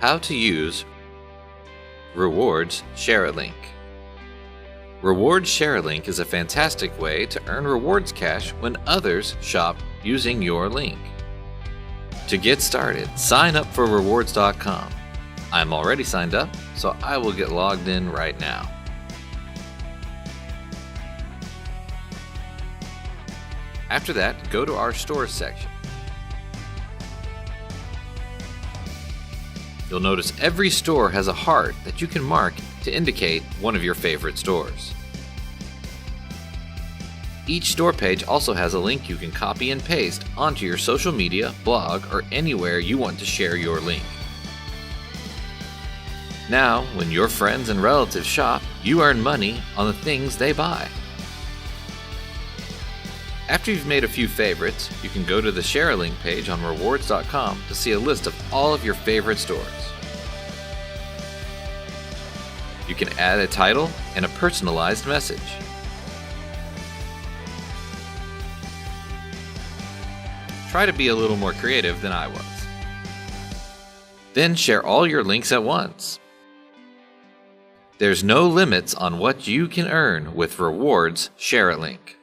How to use Rewards Share a Link. Rewards Share a Link is a fantastic way to earn rewards cash when others shop using your link. To get started, sign up for Rewards.com. I'm already signed up, so I will get logged in right now. After that, go to our Stores section. You'll notice every store has a heart that you can mark to indicate one of your favorite stores. Each store page also has a link you can copy and paste onto your social media, blog, or anywhere you want to share your link. Now, when your friends and relatives shop, you earn money on the things they buy. After you've made a few favorites, you can go to the Share a Link page on Rewards.com to see a list of all of your favorite stores. You can add a title and a personalized message. Try to be a little more creative than I was. Then share all your links at once. There's no limits on what you can earn with Rewards Share a Link.